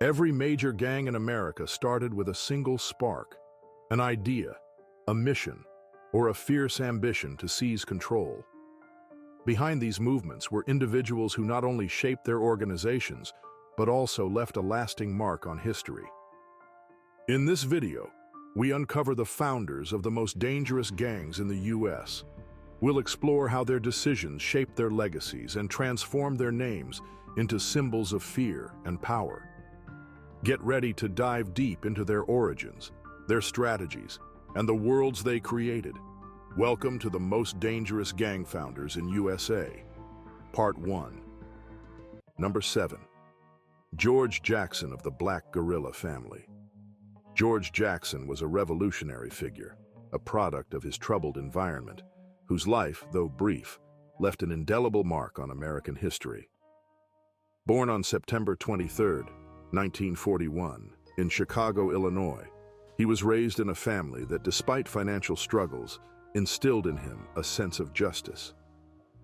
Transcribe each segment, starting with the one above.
Every major gang in America started with a single spark, an idea, a mission, or a fierce ambition to seize control. Behind these movements were individuals who not only shaped their organizations, but also left a lasting mark on history. In this video, we uncover the founders of the most dangerous gangs in the U.S. We'll explore how their decisions shaped their legacies and transformed their names into symbols of fear and power. Get ready to dive deep into their origins, their strategies, and the worlds they created. Welcome to the most dangerous gang founders in USA. Part 1. Number 7. George Jackson of the Black Guerrilla family. George Jackson was a revolutionary figure, a product of his troubled environment, whose life, though brief, left an indelible mark on American history. Born on September 23, 1941, in Chicago, Illinois, he was raised in a family that, despite financial struggles, instilled in him a sense of justice.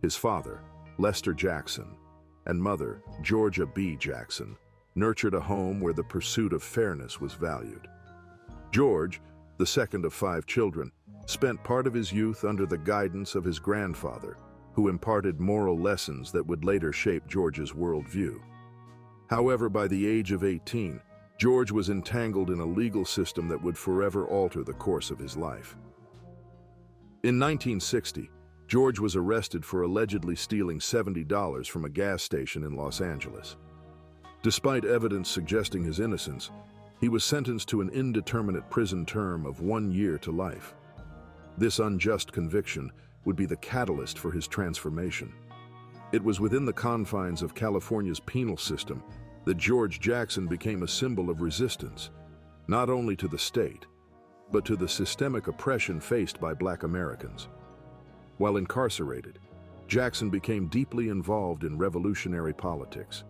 His father, Lester Jackson, and mother, Georgia B. Jackson, nurtured a home where the pursuit of fairness was valued. George, the second of 5 children, spent part of his youth under the guidance of his grandfather, who imparted moral lessons that would later shape George's worldview. However, by the age of 18, George was entangled in a legal system that would forever alter the course of his life. In 1960, George was arrested for allegedly stealing $70 from a gas station in Los Angeles. Despite evidence suggesting his innocence, he was sentenced to an indeterminate prison term of 1 year to life. This unjust conviction would be the catalyst for his transformation. It was within the confines of California's penal system that George Jackson became a symbol of resistance, not only to the state, but to the systemic oppression faced by Black Americans. While incarcerated, Jackson became deeply involved in revolutionary politics.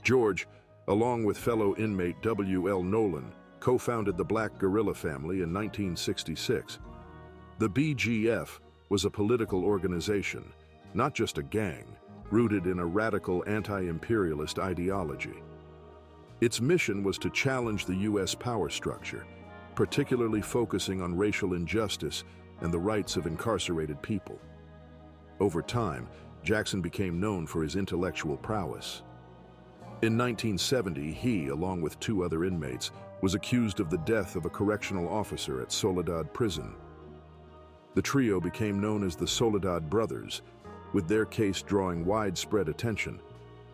George, along with fellow inmate W.L. Nolan, co-founded the Black Guerrilla family in 1966. The BGF was a political organization, not just a gang, rooted in a radical anti-imperialist ideology. Its mission was to challenge the U.S. power structure, particularly focusing on racial injustice and the rights of incarcerated people. Over time, Jackson became known for his intellectual prowess. In 1970, he, along with 2 other inmates, was accused of the death of a correctional officer at Soledad Prison. The trio became known as the Soledad Brothers, with their case drawing widespread attention,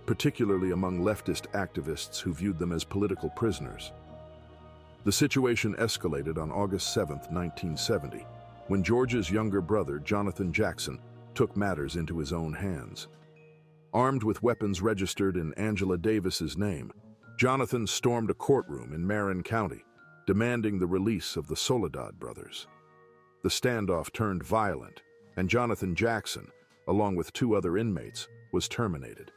particularly among leftist activists who viewed them as political prisoners. The situation escalated on August 7, 1970, when George's younger brother, Jonathan Jackson, took matters into his own hands. Armed with weapons registered in Angela Davis's name, Jonathan stormed a courtroom in Marin County, demanding the release of the Soledad brothers. The standoff turned violent, and Jonathan Jackson, along with 2 other inmates, was terminated.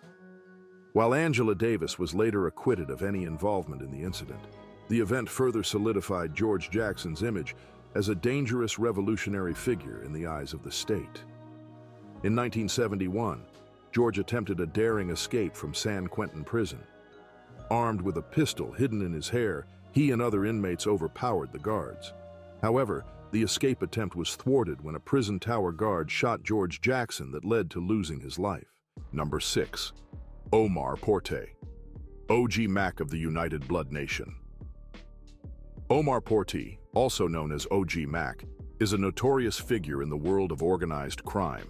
While Angela Davis was later acquitted of any involvement in the incident, the event further solidified George Jackson's image as a dangerous revolutionary figure in the eyes of the state. In 1971, George attempted a daring escape from San Quentin Prison. Armed with a pistol hidden in his hair, he and other inmates overpowered the guards. However, the escape attempt was thwarted when a prison tower guard shot George Jackson that led to losing his life. Number 6. Omar Porte, OG Mack of the United Blood Nation. Omar Porte, also known as OG Mack, is a notorious figure in the world of organized crime.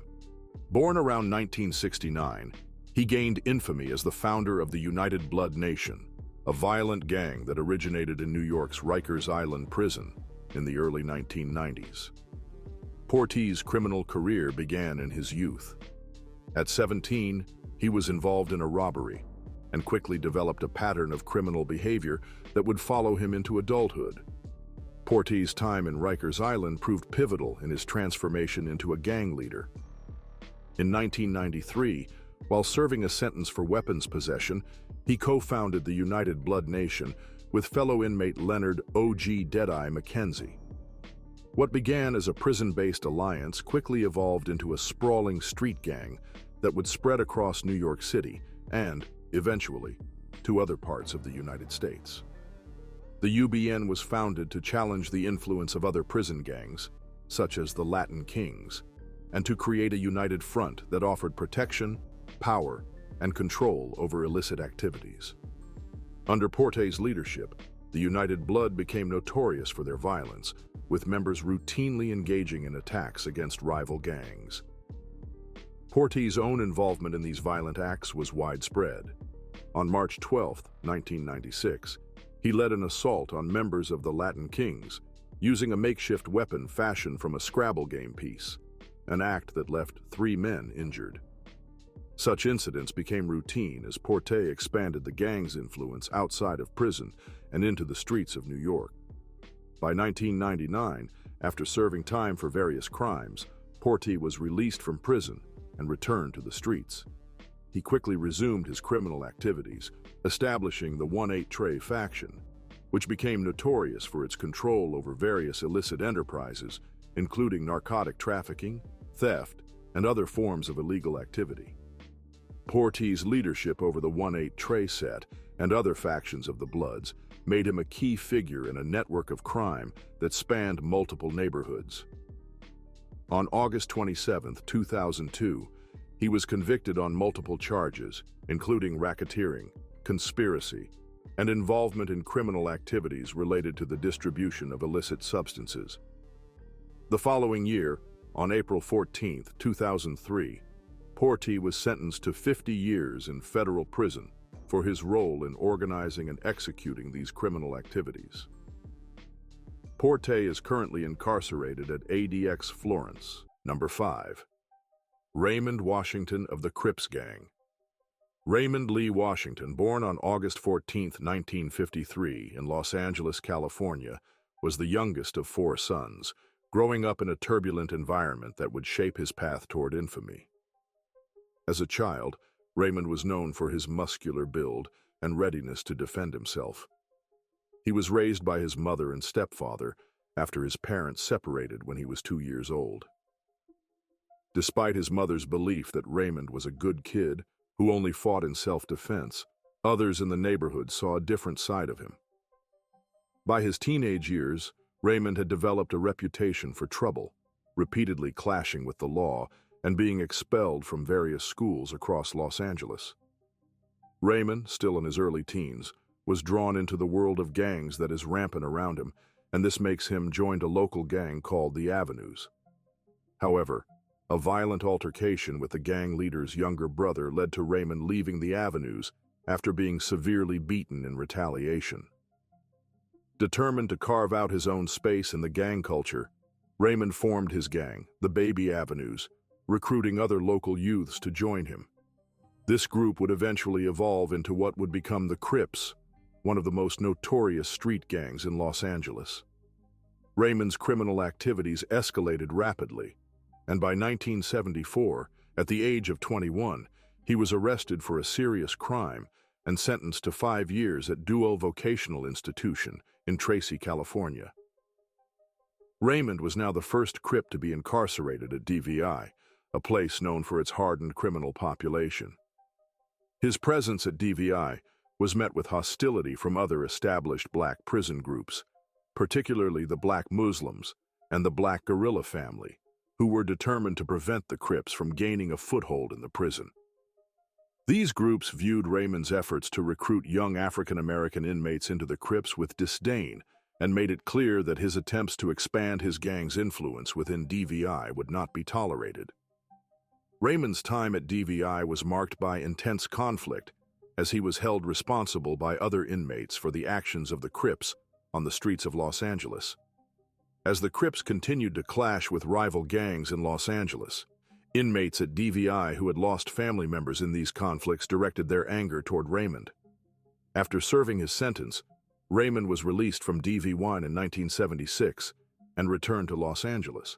Born around 1969, he gained infamy as the founder of the United Blood Nation, a violent gang that originated in New York's Rikers Island prison in the early 1990s. Porte's criminal career began in his youth. At 17, he was involved in a robbery and quickly developed a pattern of criminal behavior that would follow him into adulthood. Porte's time in Rikers Island proved pivotal in his transformation into a gang leader. In 1993, while serving a sentence for weapons possession, he co-founded the United Blood Nation with fellow inmate Leonard O.G. Deadeye McKenzie. What began as a prison-based alliance quickly evolved into a sprawling street gang that would spread across New York City and, eventually, to other parts of the United States. The UBN was founded to challenge the influence of other prison gangs, such as the Latin Kings, and to create a united front that offered protection, power, and control over illicit activities. Under Porte's leadership, the United Blood became notorious for their violence, with members routinely engaging in attacks against rival gangs. Porte's own involvement in these violent acts was widespread. On March 12, 1996, he led an assault on members of the Latin Kings, using a makeshift weapon fashioned from a Scrabble game piece, an act that left 3 men injured. Such incidents became routine as Porte expanded the gang's influence outside of prison and into the streets of New York. By 1999, after serving time for various crimes, Porte was released from prison and returned to the streets. He quickly resumed his criminal activities, establishing the 1-8 Trey faction, which became notorious for its control over various illicit enterprises, including narcotic trafficking, theft, and other forms of illegal activity. Porte's leadership over the 1-8 Trey set and other factions of the Bloods made him a key figure in a network of crime that spanned multiple neighborhoods. On August 27, 2002, he was convicted on multiple charges, including racketeering, conspiracy, and involvement in criminal activities related to the distribution of illicit substances. The following year, on April 14, 2003, Porte was sentenced to 50 years in federal prison for his role in organizing and executing these criminal activities. Porte is currently incarcerated at ADX Florence. Number 5. Raymond Washington of the Crips Gang. Raymond Lee Washington, born on August 14, 1953, in Los Angeles, California, was the youngest of 4 sons, growing up in a turbulent environment that would shape his path toward infamy. As a child, Raymond was known for his muscular build and readiness to defend himself. He was raised by his mother and stepfather after his parents separated when he was 2 years old. Despite his mother's belief that Raymond was a good kid who only fought in self-defense, others in the neighborhood saw a different side of him. By his teenage years, Raymond had developed a reputation for trouble, repeatedly clashing with the law and being expelled from various schools across Los Angeles. Raymond, still in his early teens, was drawn into the world of gangs that is rampant around him, and this makes him join a local gang called the Avenues. However, a violent altercation with the gang leader's younger brother led to Raymond leaving the Avenues after being severely beaten in retaliation. Determined to carve out his own space in the gang culture, Raymond formed his gang, the Baby Avenues, recruiting other local youths to join him. This group would eventually evolve into what would become the Crips, one of the most notorious street gangs in Los Angeles. Raymond's criminal activities escalated rapidly, and by 1974, at the age of 21, he was arrested for a serious crime and sentenced to 5 years at Duo Vocational Institution in Tracy, California. Raymond was now the first Crip to be incarcerated at DVI, a place known for its hardened criminal population. His presence at DVI was met with hostility from other established black prison groups, particularly the Black Muslims and the Black Guerrilla family, who were determined to prevent the Crips from gaining a foothold in the prison. These groups viewed Raymond's efforts to recruit young African-American inmates into the Crips with disdain and made it clear that his attempts to expand his gang's influence within DVI would not be tolerated. Raymond's time at DVI was marked by intense conflict, as he was held responsible by other inmates for the actions of the Crips on the streets of Los Angeles. As the Crips continued to clash with rival gangs in Los Angeles, inmates at DVI who had lost family members in these conflicts directed their anger toward Raymond. After serving his sentence, Raymond was released from DV1 in 1976 and returned to Los Angeles.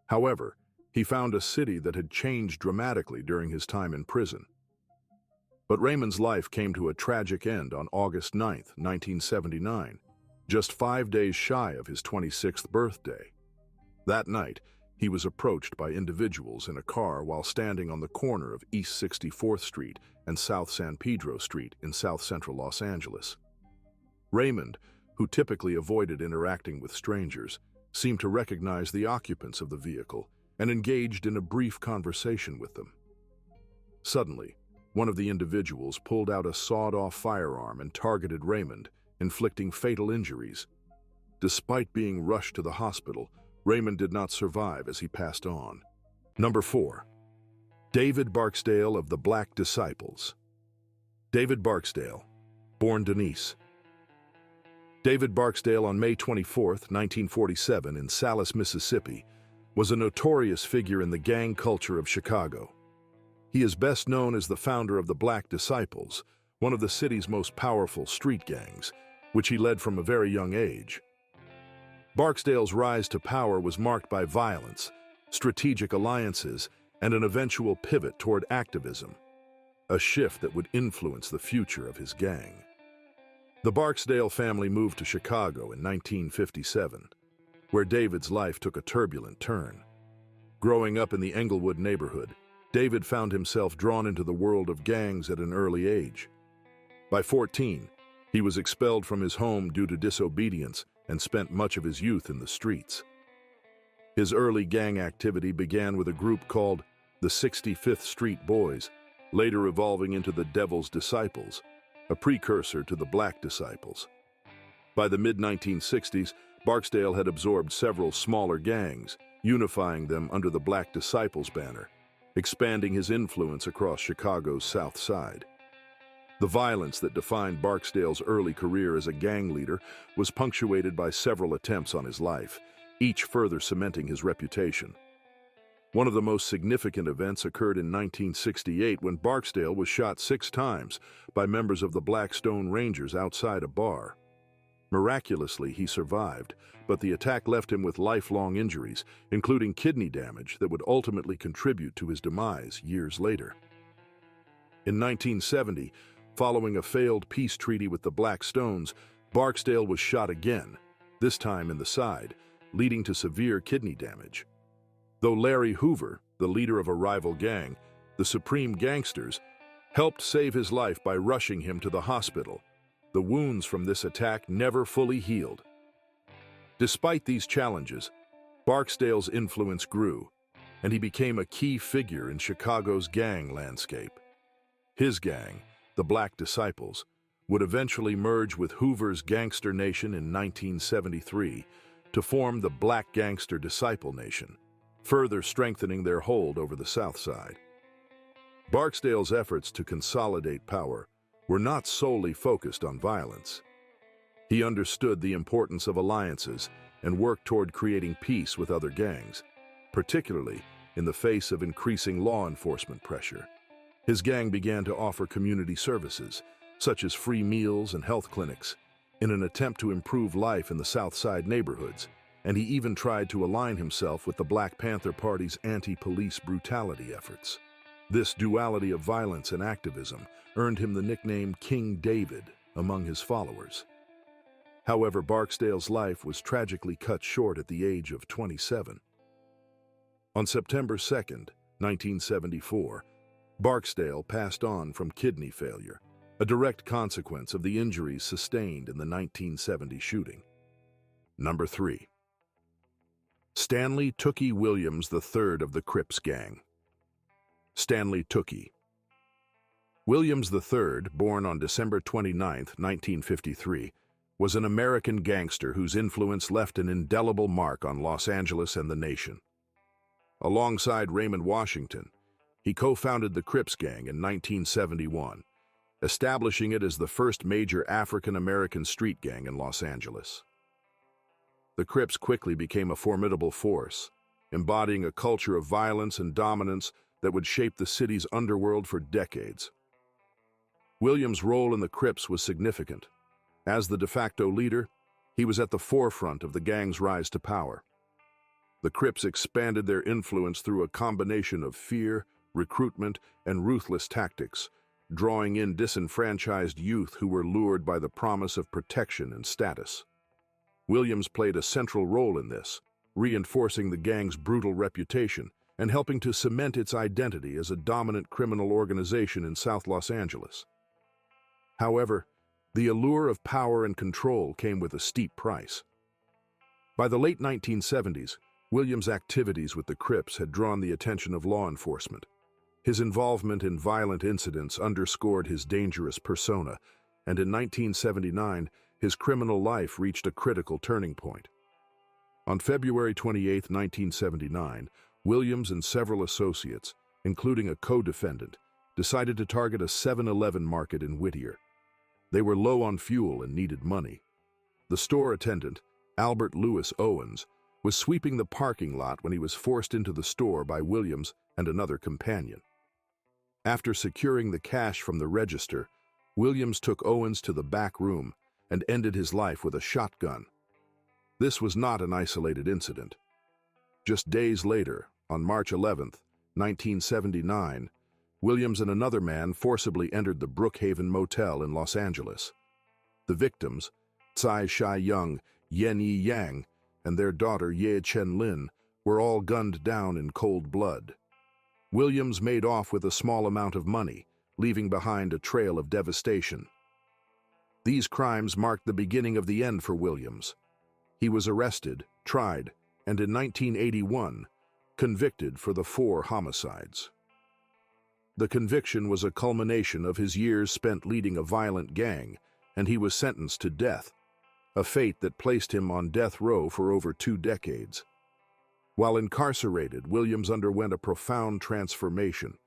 However, he found a city that had changed dramatically during his time in prison. But Raymond's life came to a tragic end on August 9, 1979, just 5 days shy of his 26th birthday. That night, he was approached by individuals in a car while standing on the corner of East 64th Street and South San Pedro Street in South Central Los Angeles. Raymond, who typically avoided interacting with strangers, seemed to recognize the occupants of the vehicle and engaged in a brief conversation with them. Suddenly, one of the individuals pulled out a sawed-off firearm and targeted Raymond, inflicting fatal injuries. Despite being rushed to the hospital, Raymond did not survive as he passed on. Number 4. David Barksdale of the Black Disciples. David Barksdale, born Denise. David Barksdale, on May 24, 1947, in Salis, Mississippi, was a notorious figure in the gang culture of Chicago. He is best known as the founder of the Black Disciples, one of the city's most powerful street gangs, which he led from a very young age. Barksdale's rise to power was marked by violence, strategic alliances, and an eventual pivot toward activism, a shift that would influence the future of his gang. The Barksdale family moved to Chicago in 1957, where David's life took a turbulent turn. Growing up in the Englewood neighborhood, David found himself drawn into the world of gangs at an early age. By 14, he was expelled from his home due to disobedience and spent much of his youth in the streets. His early gang activity began with a group called the 65th Street Boys, later evolving into the Devil's Disciples, a precursor to the Black Disciples. By the mid-1960s, Barksdale had absorbed several smaller gangs, unifying them under the Black Disciples banner, expanding his influence across Chicago's South Side. The violence that defined Barksdale's early career as a gang leader was punctuated by several attempts on his life, each further cementing his reputation. One of the most significant events occurred in 1968 when Barksdale was shot 6 times by members of the Black Stone Rangers outside a bar. Miraculously, he survived, but the attack left him with lifelong injuries, including kidney damage that would ultimately contribute to his demise years later. In 1970, following a failed peace treaty with the Black Stones, Barksdale was shot again, this time in the side, leading to severe kidney damage. Though Larry Hoover, the leader of a rival gang, the Supreme Gangsters, helped save his life by rushing him to the hospital, the wounds from this attack never fully healed. Despite these challenges, Barksdale's influence grew, and he became a key figure in Chicago's gang landscape. His gang, the Black Disciples, would eventually merge with Hoover's Gangster Nation in 1973 to form the Black Gangster Disciple Nation, further strengthening their hold over the South Side. Barksdale's efforts to consolidate power were not solely focused on violence. He understood the importance of alliances and worked toward creating peace with other gangs, particularly in the face of increasing law enforcement pressure. His gang began to offer community services, such as free meals and health clinics, in an attempt to improve life in the South Side neighborhoods, and he even tried to align himself with the Black Panther Party's anti-police brutality efforts. This duality of violence and activism earned him the nickname King David among his followers. However, Barksdale's life was tragically cut short at the age of 27. On September 2, 1974, Barksdale passed on from kidney failure, a direct consequence of the injuries sustained in the 1970 shooting. Number 3. Stanley "Tookie" Williams III of the Crips Gang. Stanley Tookie. Williams III, born on December 29, 1953, was an American gangster whose influence left an indelible mark on Los Angeles and the nation. Alongside Raymond Washington, he co-founded the Crips Gang in 1971, establishing it as the first major African-American street gang in Los Angeles. The Crips quickly became a formidable force, embodying a culture of violence and dominance that would shape the city's underworld for decades. Williams' role in the Crips was significant. As the de facto leader, he was at the forefront of the gang's rise to power. The Crips expanded their influence through a combination of fear, recruitment, and ruthless tactics, drawing in disenfranchised youth who were lured by the promise of protection and status. Williams played a central role in this, reinforcing the gang's brutal reputation and helping to cement its identity as a dominant criminal organization in South Los Angeles. However, the allure of power and control came with a steep price. By the late 1970s, Williams' activities with the Crips had drawn the attention of law enforcement. His involvement in violent incidents underscored his dangerous persona, and in 1979, his criminal life reached a critical turning point. On February 28, 1979, Williams and several associates, including a co-defendant, decided to target a 7-Eleven market in Whittier. They were low on fuel and needed money. The store attendant, Albert Lewis Owens, was sweeping the parking lot when he was forced into the store by Williams and another companion. After securing the cash from the register, Williams took Owens to the back room and ended his life with a shotgun. This was not an isolated incident. Just days later, on March 11, 1979, Williams and another man forcibly entered the Brookhaven Motel in Los Angeles. The victims, Tsai Shai-young, Yen Yi-yang, and their daughter Ye Chen-lin, were all gunned down in cold blood. Williams made off with a small amount of money, leaving behind a trail of devastation. These crimes marked the beginning of the end for Williams. He was arrested, tried, and in 1981, convicted for the 4 homicides. The conviction was a culmination of his years spent leading a violent gang, and he was sentenced to death, a fate that placed him on death row for over 2 decades. While incarcerated, Williams underwent a profound transformation,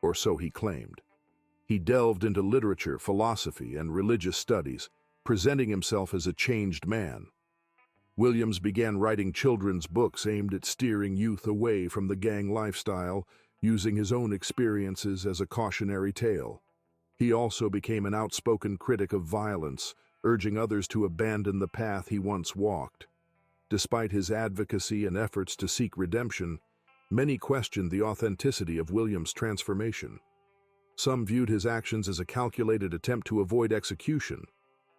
or so he claimed. He delved into literature, philosophy, and religious studies, presenting himself as a changed man. Williams began writing children's books aimed at steering youth away from the gang lifestyle, using his own experiences as a cautionary tale. He also became an outspoken critic of violence, urging others to abandon the path he once walked. Despite his advocacy and efforts to seek redemption, many questioned the authenticity of Williams' transformation. Some viewed his actions as a calculated attempt to avoid execution,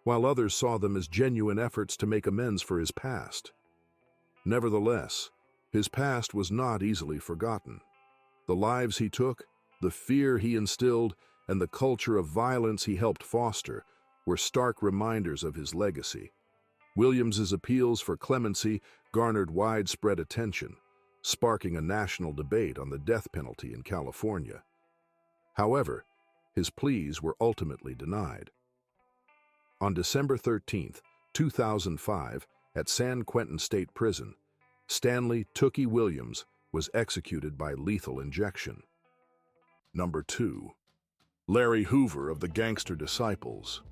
while others saw them as genuine efforts to make amends for his past. Nevertheless, his past was not easily forgotten. The lives he took, the fear he instilled, and the culture of violence he helped foster were stark reminders of his legacy. Williams's appeals for clemency garnered widespread attention, sparking a national debate on the death penalty in California. However, his pleas were ultimately denied. On December 13, 2005, at San Quentin State Prison, Stanley "Tookie" Williams was executed by lethal injection. Number 2. Larry Hoover of the Gangster Disciples.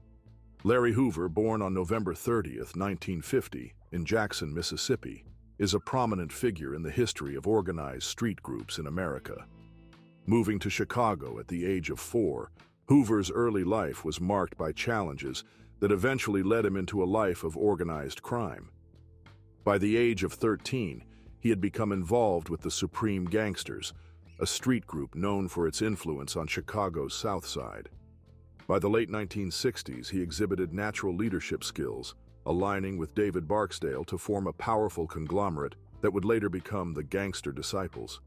Larry Hoover, born on November 30, 1950, in Jackson, Mississippi, is a prominent figure in the history of organized street groups in America. Moving to Chicago at the age of 4, Hoover's early life was marked by challenges that eventually led him into a life of organized crime. By the age of 13, he had become involved with the Supreme Gangsters, a street group known for its influence on Chicago's South Side. By the late 1960s, he exhibited natural leadership skills, aligning with David Barksdale to form a powerful conglomerate that would later become the Gangster Disciples.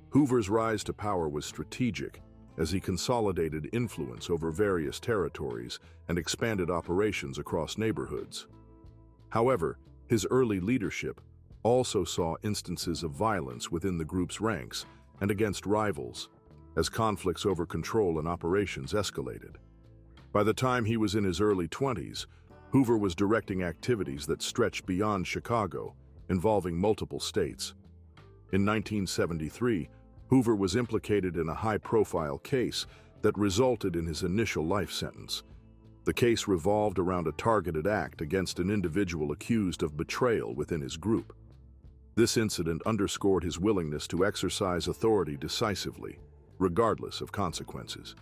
Hoover's rise to power was strategic, as he consolidated influence over various territories and expanded operations across neighborhoods. However, his early leadership also saw instances of violence within the group's ranks and against rivals, as conflicts over control and operations escalated. By the time he was in his early 20s, Hoover was directing activities that stretched beyond Chicago, involving multiple states. In 1973, Hoover was implicated in a high-profile case that resulted in his initial life sentence. The case revolved around a targeted act against an individual accused of betrayal within his group. This incident underscored his willingness to exercise authority decisively, regardless of consequences.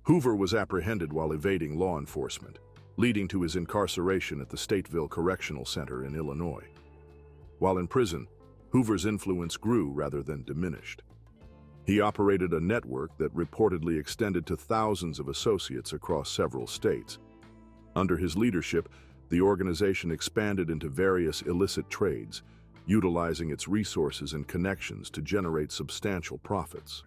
Hoover was apprehended while evading law enforcement, leading to his incarceration at the Stateville Correctional Center in Illinois. While in prison, Hoover's influence grew rather than diminished. He operated a network that reportedly extended to thousands of associates across several states. Under his leadership, the organization expanded into various illicit trades, utilizing its resources and connections to generate substantial profits.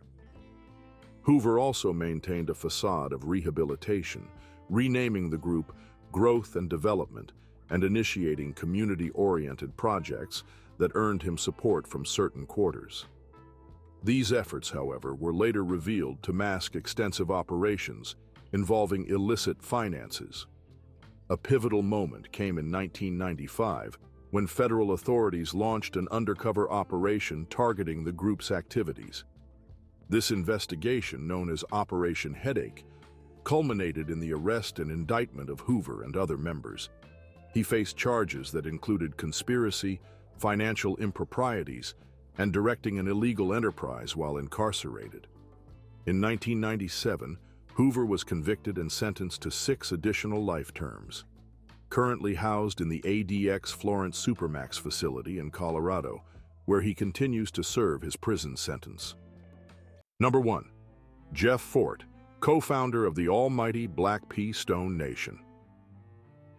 Hoover also maintained a facade of rehabilitation, renaming the group Growth and Development and initiating community-oriented projects that earned him support from certain quarters. These efforts, however, were later revealed to mask extensive operations involving illicit finances. A pivotal moment came in 1995 when federal authorities launched an undercover operation targeting the group's activities. This investigation, known as Operation Headache, culminated in the arrest and indictment of Hoover and other members. He faced charges that included conspiracy, financial improprieties, and directing an illegal enterprise while incarcerated. In 1997, Hoover was convicted and sentenced to 6 additional life terms. Currently housed in the ADX Florence Supermax facility in Colorado, where he continues to serve his prison sentence. Number 1. Jeff Fort, co-founder of the almighty Black Pea Stone Nation.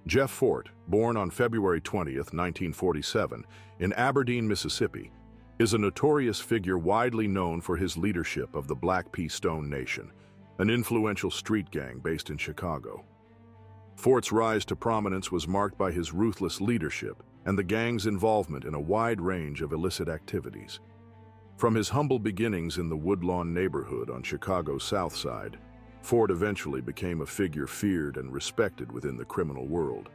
Jeff Fort, born on February 20, 1947, in Aberdeen, Mississippi, is a notorious figure widely known for his leadership of the Black Pea Stone Nation, an influential street gang based in Chicago. Fort's rise to prominence was marked by his ruthless leadership and the gang's involvement in a wide range of illicit activities. From his humble beginnings in the Woodlawn neighborhood on Chicago's South Side, Fort eventually became a figure feared and respected within the criminal world.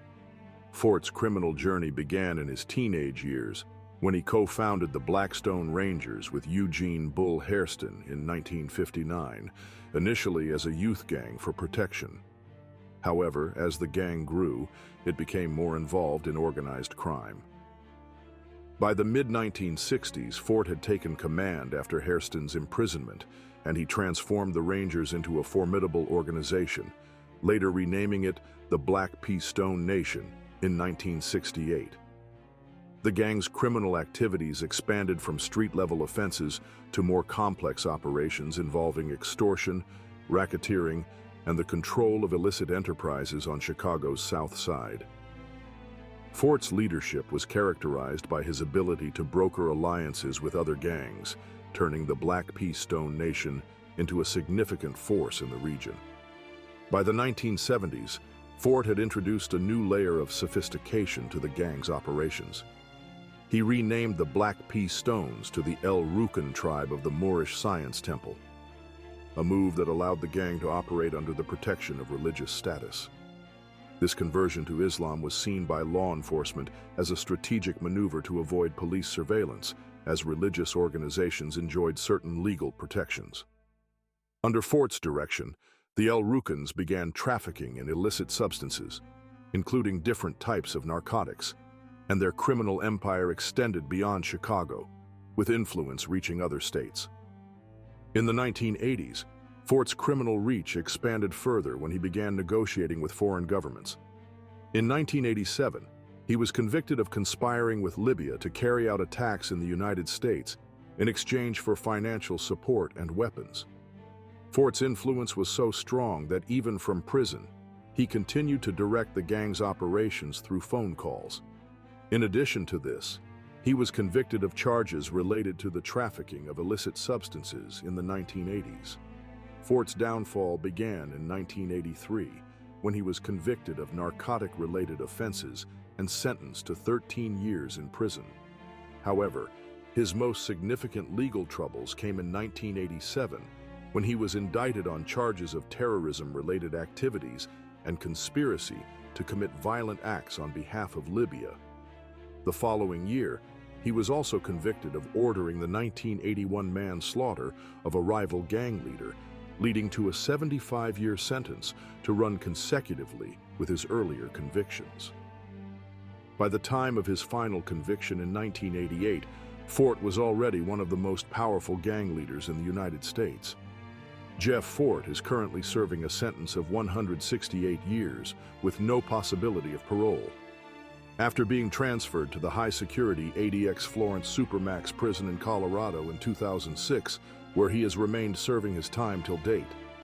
Fort's criminal journey began in his teenage years when he co-founded the Blackstone Rangers with Eugene "Bull" Hairston in 1959, initially as a youth gang for protection. However, as the gang grew, it became more involved in organized crime. By the mid-1960s, Fort had taken command after Hairston's imprisonment, and he transformed the Rangers into a formidable organization, later renaming it the Black Pea Stone Nation in 1968. The gang's criminal activities expanded from street-level offenses to more complex operations involving extortion, racketeering, and the control of illicit enterprises on Chicago's South Side. Fort's leadership was characterized by his ability to broker alliances with other gangs, turning the Black Pea Stone Nation into a significant force in the region. By the 1970s, Fort had introduced a new layer of sophistication to the gang's operations. He renamed the Black Pea Stones to the El Rukn tribe of the Moorish Science Temple, a move that allowed the gang to operate under the protection of religious status. This conversion to Islam was seen by law enforcement as a strategic maneuver to avoid police surveillance, as religious organizations enjoyed certain legal protections. Under Fort's direction, the El Rukns began trafficking in illicit substances, including different types of narcotics, and their criminal empire extended beyond Chicago, with influence reaching other states. In the 1980s, Fort's criminal reach expanded further when he began negotiating with foreign governments. In 1987, he was convicted of conspiring with Libya to carry out attacks in the United States in exchange for financial support and weapons. Fort's influence was so strong that even from prison, he continued to direct the gang's operations through phone calls. In addition to this, he was convicted of charges related to the trafficking of illicit substances in the 1980s. Fort's downfall began in 1983, when he was convicted of narcotic-related offenses and sentenced to 13 years in prison. However, his most significant legal troubles came in 1987, when he was indicted on charges of terrorism-related activities and conspiracy to commit violent acts on behalf of Libya. The following year, he was also convicted of ordering the 1981 manslaughter of a rival gang leader, leading to a 75-year sentence to run consecutively with his earlier convictions. By the time of his final conviction in 1988, Fort was already one of the most powerful gang leaders in the United States. Jeff Fort is currently serving a sentence of 168 years with no possibility of parole. After being transferred to the high-security ADX Florence Supermax prison in Colorado in 2006, where he has remained serving his time till date,